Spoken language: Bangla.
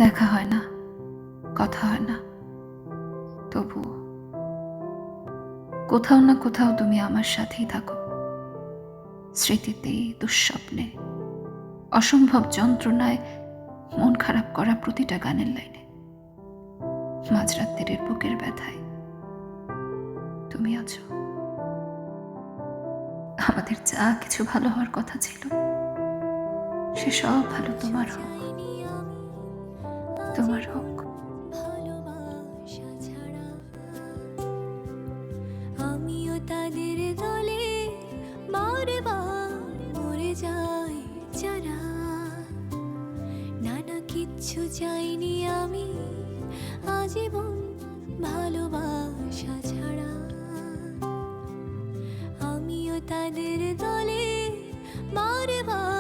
দেখা হয় না, কথা হয় না, তবুও কোথাও না কোথাও তুমি আমার সাথেই থাকো। স্মৃতিতে, দুঃস্বপ্নে, অসম্ভব যন্ত্রণায়, মন খারাপ করা প্রতিটা গানের লাইনে, মাঝরাত্রির বুকের ব্যথায় তুমি আছো। আমাদের যা কিছু ভালো হওয়ার কথা ছিল, সে সব ভালো তোমার হোক, তোমার হোক। ভালোবাসা ছাড়া আমিও তাদের দলে বারবার মরে যাই যারা। নানা কিচ্ছু চাইনি আমি আজীবন ভালোবাসা ছাড়া। আমিও তাদের দলে বারবার